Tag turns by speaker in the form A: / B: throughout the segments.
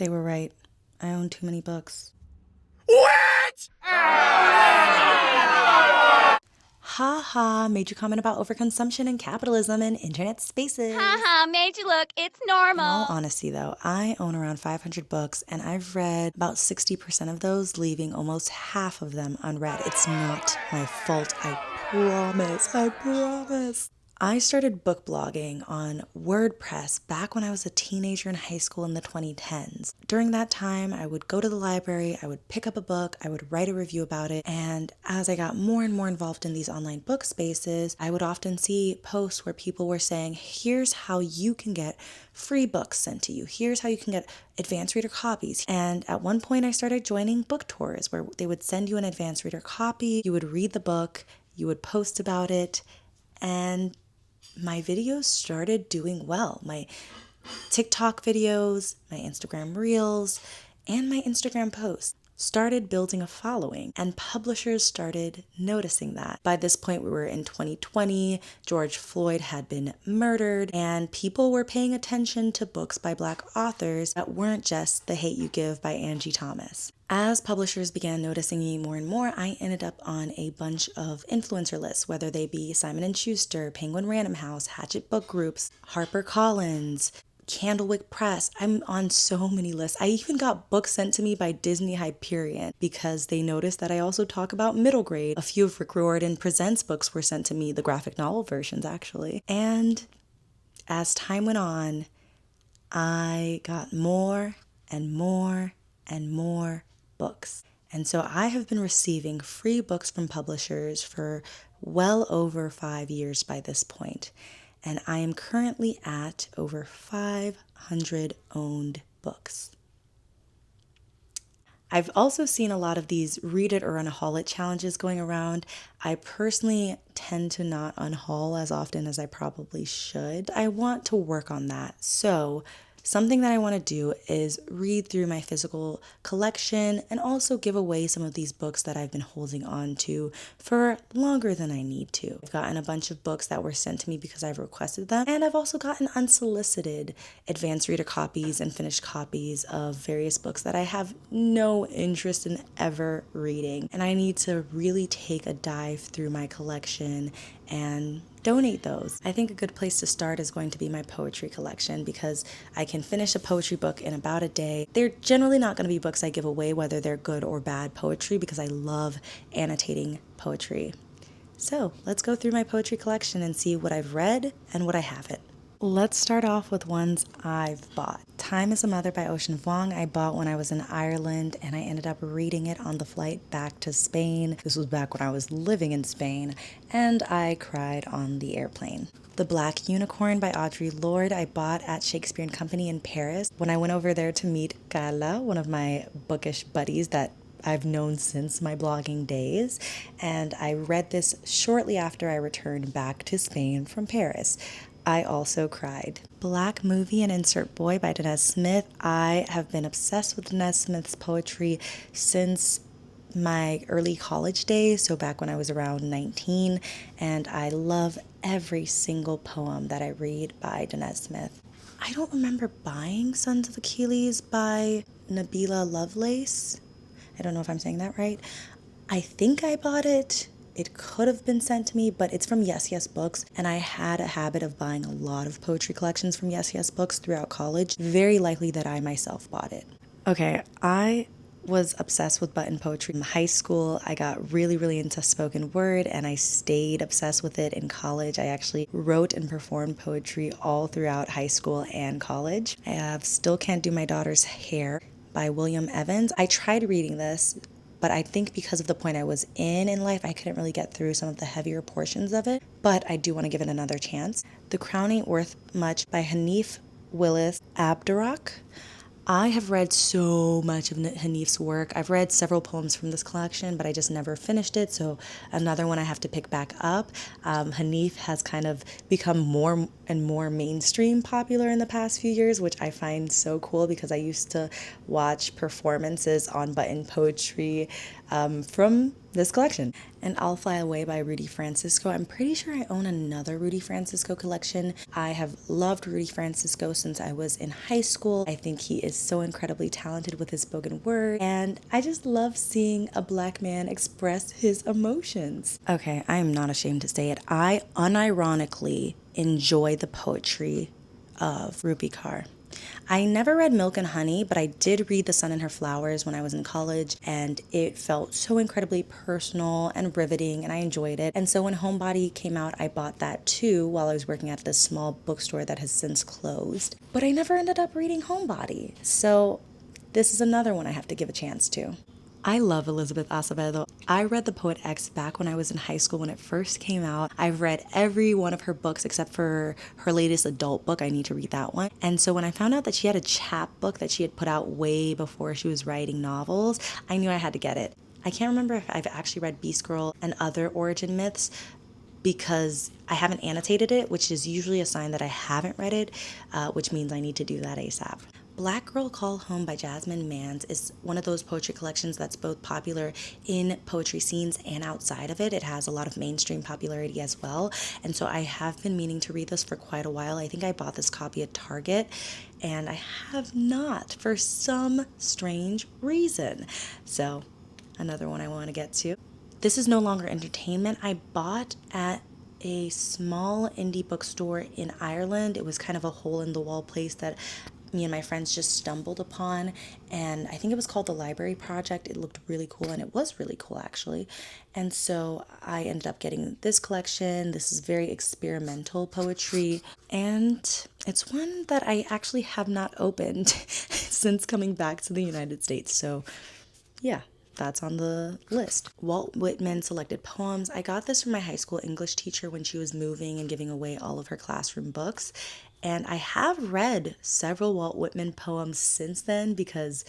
A: They were right. I own too many books.
B: What?
A: Ha ha, made you comment about overconsumption and capitalism in internet spaces.
C: Haha, made you look. It's normal.
A: In all honesty, though, I own around 500 books, and I've read about 60% of those, leaving almost half of them unread. It's not my fault, I promise. I started book blogging on WordPress back when I was a teenager in high school in the 2010s. During that time, I would go to the library, I would pick up a book, I would write a review about it, and as I got more and more involved in these online book spaces, I would often see posts where people were saying, here's how you can get free books sent to you. Here's how you can get advanced reader copies. And at one point, I started joining book tours where they would send you an advanced reader copy, you would read the book, you would post about it, and my videos started doing well. My TikTok videos, my Instagram reels, and my Instagram posts started building a following, and publishers started noticing that. By this point, we were in 2020, George Floyd had been murdered, and people were paying attention to books by Black authors that weren't just The Hate You Give by Angie Thomas. As publishers began noticing me more and more, I ended up on a bunch of influencer lists, whether they be Simon & Schuster, Penguin Random House, Hatchet Book Groups, HarperCollins, Candlewick Press. I'm on so many lists. I even got books sent to me by Disney Hyperion because they noticed that I also talk about middle grade. A few of Rick Riordan Presents books were sent to me, the graphic novel versions actually. And as time went on, I got more and more and more books. And so I have been receiving free books from publishers for well over 5 years by this point. And I am currently at over 500 owned books. I've also seen a lot of these read it or unhaul it challenges going around. I personally tend to not unhaul as often as I probably should. I want to work on that. So something that I want to do is read through my physical collection and also give away some of these books that I've been holding on to for longer than I need to. I've gotten a bunch of books that were sent to me because I've requested them, and I've also gotten unsolicited advanced reader copies and finished copies of various books that I have no interest in ever reading. And I need to really take a dive through my collection and donate those. I think a good place to start is going to be my poetry collection because I can finish a poetry book in about a day. They're generally not going to be books I give away, whether they're good or bad poetry, because I love annotating poetry. So let's go through my poetry collection and see what I've read and what I haven't. Let's start off with ones I've bought. Time is a Mother by Ocean Vuong I bought when I was in Ireland, and I ended up reading it on the flight back to Spain. This was back when I was living in Spain, and I cried on the airplane. The Black Unicorn by Audre Lorde I bought at Shakespeare & Company in Paris when I went over there to meet Carla, one of my bookish buddies that I've known since my blogging days, and I read this shortly after I returned back to Spain from Paris. I also cried. Black Movie and Insert Boy by Danez Smith. I have been obsessed with Danez Smith's poetry since my early college days, so back when I was around 19, and I love every single poem that I read by Danez Smith. I don't remember buying Sons of Achilles by Nabila Lovelace. I don't know if I'm saying that right. I think I bought it. It could have been sent to me, but it's from Yes Yes Books, and I had a habit of buying a lot of poetry collections from Yes Yes Books throughout college. Very likely that I myself bought it. Okay, I was obsessed with button poetry in high school. I got really into spoken word, and I stayed obsessed with it in college. I actually wrote and performed poetry all throughout high school and college. I have Still Can't Do My Daughter's Hair by William Evans. I tried reading this, but I think because of the point I was in life, I couldn't really get through some of the heavier portions of it, but I do want to give it another chance. The Crown Ain't Worth Much by Hanif Willis Abdurak. I have read so much of Hanif's work. I've read several poems from this collection, but I just never finished it, so another one I have to pick back up. Hanif has kind of become more and more mainstream popular in the past few years, which I find so cool because I used to watch performances on button poetry from this collection. And I'll Fly Away by Rudy Francisco. I'm pretty sure I own another Rudy Francisco collection. I have loved Rudy Francisco since I was in high school. I think he is so incredibly talented with his spoken word, and I just love seeing a Black man express his emotions. Okay, I am not ashamed to say it. I unironically enjoy the poetry of Rupi Kaur. I never read Milk and Honey, but I did read The Sun and Her Flowers when I was in college, and it felt so incredibly personal and riveting, and I enjoyed it. And so when Homebody came out, I bought that too while I was working at this small bookstore that has since closed. But I never ended up reading Homebody, so this is another one I have to give a chance to. I love Elizabeth Acevedo. I read The Poet X back when I was in high school when it first came out. I've read every one of her books except for her latest adult book. I need to read that one. And so when I found out that she had a chapbook that she had put out way before she was writing novels, I knew I had to get it. I can't remember if I've actually read Beast Girl and Other Origin Myths because I haven't annotated it, which is usually a sign that I haven't read it, which means I need to do that ASAP. Black Girl Call Home by Jasmine Mans is one of those poetry collections that's both popular in poetry scenes and outside of it. It has a lot of mainstream popularity as well. And so I have been meaning to read this for quite a while. I think I bought this copy at Target and I have not for some strange reason. So another one I want to get to. This Is No Longer Entertainment. I bought at a small indie bookstore in Ireland. It was kind of a hole in the wall place that me and my friends just stumbled upon, and I think it was called the Library Project. It looked really cool, and it was really cool actually. And so I ended up getting this collection. This is very experimental poetry, and it's one that I actually have not opened since coming back to the United States. So yeah, that's on the list. Walt Whitman Selected Poems. I got this from my high school English teacher when she was moving and giving away all of her classroom books. And I have read several Walt Whitman poems since then because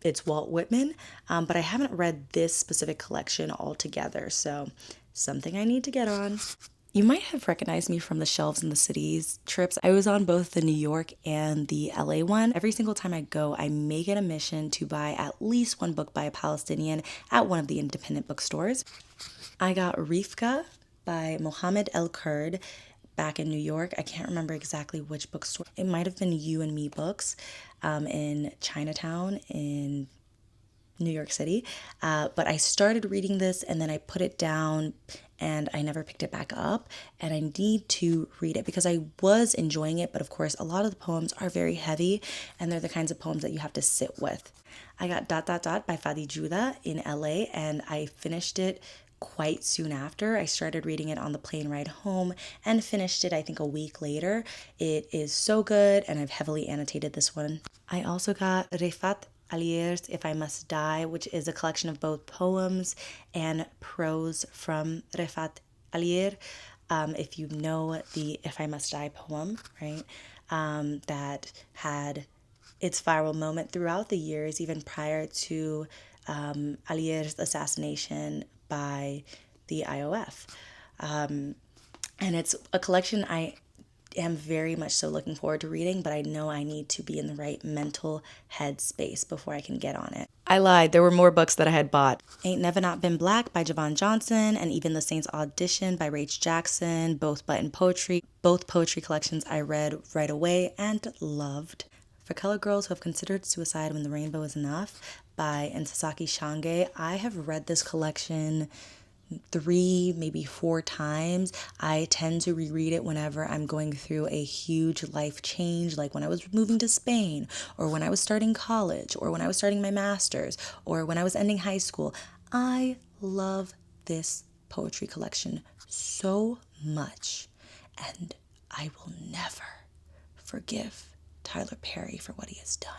A: it's Walt Whitman, but I haven't read this specific collection altogether. So something I need to get on. You might have recognized me from the Shelves in the Cities trips. I was on both the New York and the LA one. Every single time I go, I make it a mission to buy at least one book by a Palestinian at one of the independent bookstores. I got Rifka by Mohammed El Kurd back in New York. I can't remember exactly which bookstore. It might have been You and Me Books in Chinatown in New York City. But I started reading this and then I put it down and I never picked it back up. And I need to read it because I was enjoying it. But of course, a lot of the poems are very heavy and they're the kinds of poems that you have to sit with. I got by Fadi Judah in LA and I finished it quite soon after. I started reading it on the plane ride home and finished it I think a week later. It is so good and I've heavily annotated this one. I also got Refat Alier's If I Must Die, which is a collection of both poems and prose from Refat Alier. If you know the If I Must Die poem, right, that had its viral moment throughout the years, even prior to Alier's assassination by the IOF. And it's a collection I am very much so looking forward to reading, but I know I need to be in the right mental headspace before I can get on it. I lied. There were more books that I had bought. Ain't Never Not Been Black by Javon Johnson and Even the Saints Audition by Rach Jackson, both Button Poetry. Both poetry collections I read right away and loved. For Color Girls Who Have Considered Suicide When the Rainbow Is Enough by Sasaki Shange. I have read this collection 3, maybe 4 times. I tend to reread it whenever I'm going through a huge life change, like when I was moving to Spain, or when I was starting college, or when I was starting my master's, or when I was ending high school. I love this poetry collection so much, and I will never forgive Tyler Perry for what he has done.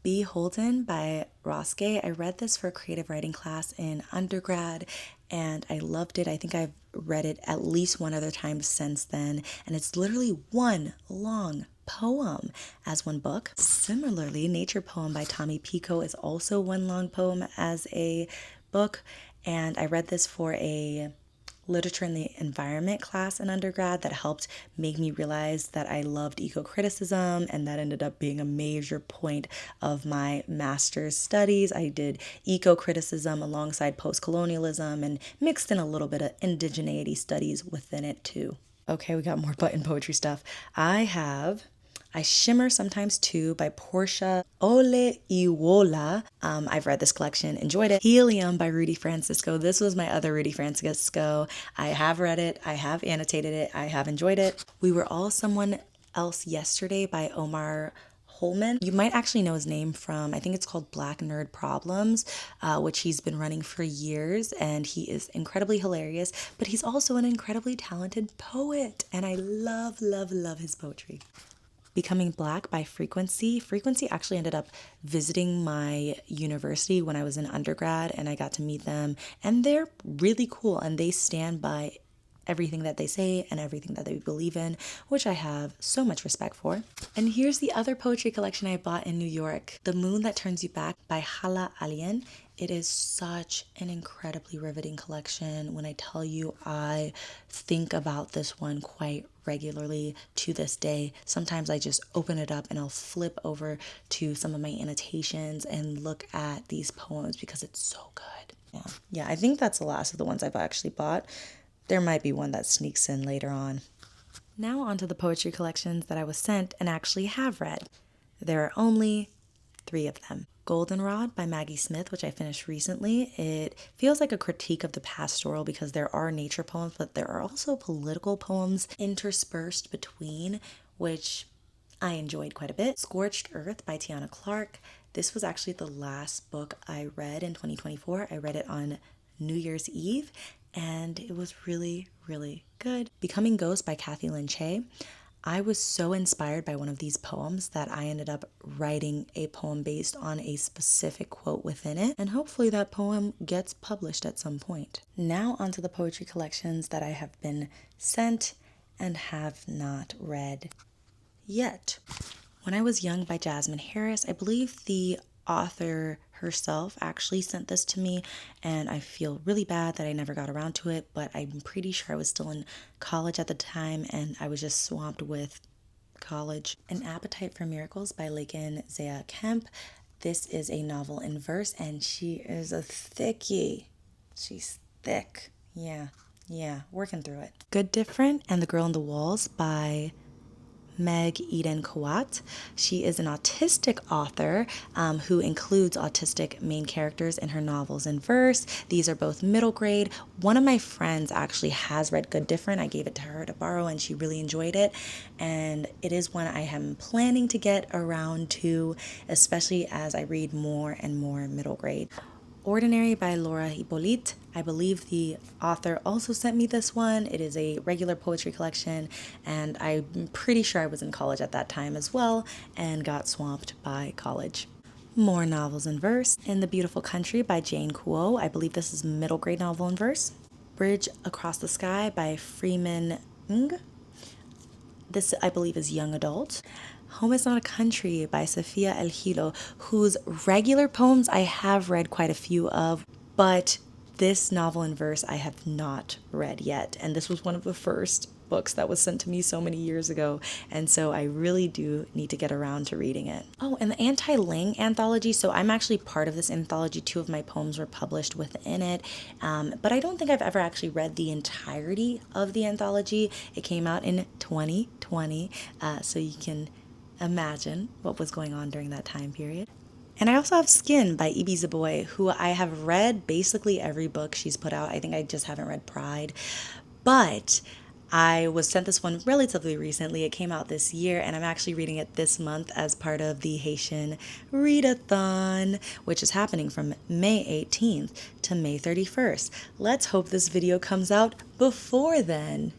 A: Beholden by Roske. I read this for a creative writing class in undergrad and I loved it. I think I've read it at least one other time since then, and it's literally one long poem as one book. Similarly, Nature Poem by Tommy Pico is also one long poem as a book, and I read this for a literature and the environment class in undergrad that helped make me realize that I loved eco-criticism, and that ended up being a major point of my master's studies. I did eco-criticism alongside post-colonialism and mixed in a little bit of indigeneity studies within it too. Okay, we got more button poetry stuff. I Shimmer Sometimes Too by Portia Oleiwola. I've read this collection, enjoyed it. Helium by Rudy Francisco. This was my other Rudy Francisco. I have read it, I have annotated it, I have enjoyed it. We Were All Someone Else Yesterday by Omar Holman. You might actually know his name from, I think it's called Black Nerd Problems, which he's been running for years, and he is incredibly hilarious, but he's also an incredibly talented poet, and I love, love, love his poetry. Becoming Black by Frequency. Frequency actually ended up visiting my university when I was in undergrad, and I got to meet them, and they're really cool, and they stand by everything that they say and everything that they believe in, which I have so much respect for. And here's the other poetry collection I bought in New York, The Moon That Turns You Back by Hala Alien. It is such an incredibly riveting collection. When I tell you, I think about this one quite regularly to this day. Sometimes I just open it up and I'll flip over to some of my annotations and look at these poems because it's so good. Yeah, I think that's the last of the ones I've actually bought. There might be one that sneaks in later on. Now onto the poetry collections that I was sent and actually have read. There are only 3 of them. Goldenrod by Maggie Smith, which I finished recently. It feels like a critique of the pastoral because there are nature poems, but there are also political poems interspersed between, which I enjoyed quite a bit. Scorched Earth by Tiana Clark. This was actually the last book I read in 2024. I read it on New Year's Eve, and it was really, really good. Becoming Ghost by Kathy Lynn Che. I was so inspired by one of these poems that I ended up writing a poem based on a specific quote within it, and hopefully that poem gets published at some point. Now onto the poetry collections that I have been sent and have not read yet. When I Was Young by Jasmine Harris. I believe the author herself actually sent this to me, and I feel really bad that I never got around to it, but I'm pretty sure I was still in college at the time and I was just swamped with college. An Appetite for Miracles by Lakin Zaya Kemp. This is a novel in verse, and she is a thickie. She's thick. Yeah, working through it. Good Different and The Girl in the Walls by Meg Eden Kawat. She is an autistic author who includes autistic main characters in her novels in verse. These are both middle grade. One of my friends actually has read Good Different. I gave it to her to borrow and she really enjoyed it. And it is one I am planning to get around to, especially as I read more and more middle grade. Ordinary by Laura Hippolyte. I believe the author also sent me this one. It is a regular poetry collection, and I'm pretty sure I was in college at that time as well and got swamped by college. More novels in verse. In the Beautiful Country by Jane Kuo. I believe this is a middle grade novel in verse. Bridge Across the Sky by Freeman Ng. This, I believe, is young adult. Home is Not a Country by Sofia El Hilo, whose regular poems I have read quite a few of, but this novel in verse I have not read yet. And this was one of the first books that was sent to me so many years ago, and so I really do need to get around to reading it. Oh, and the Anti-Ling anthology. So I'm actually part of this anthology. 2 of my poems were published within it, but I don't think I've ever actually read the entirety of the anthology. It came out in 2020, so you can imagine what was going on during that time period. And I also have Skin by Ibiza Boy, who I have read basically every book she's put out. I think I just haven't read Pride, but I was sent this one relatively recently. It came out this year, and I'm actually reading it this month as part of the Haitian Readathon, which is happening from May 18th to May 31st. Let's hope this video comes out before then.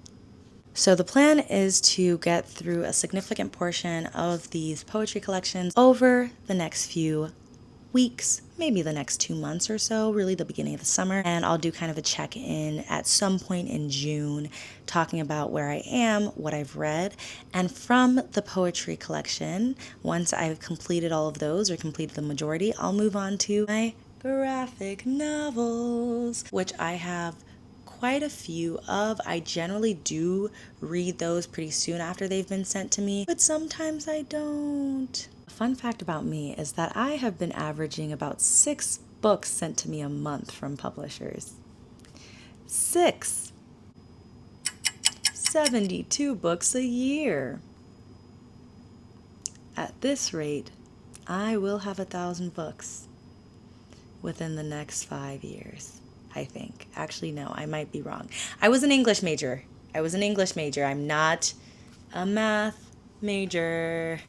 A: So the plan is to get through a significant portion of these poetry collections over the next few weeks, maybe the next 2 months or so, really the beginning of the summer. And I'll do kind of a check-in at some point in June, talking about where I am, what I've read. And from the poetry collection, once I've completed all of those or completed the majority, I'll move on to my graphic novels, which I have quite a few of. I generally do read those pretty soon after they've been sent to me, but sometimes I don't. A fun fact about me is that I have been averaging about 6 books sent to me a month from publishers. 6! 72 books a year. At this rate, I will have 1,000 books within the next 5 years, I think. Actually, no, I might be wrong. I was an English major. I'm not a math major.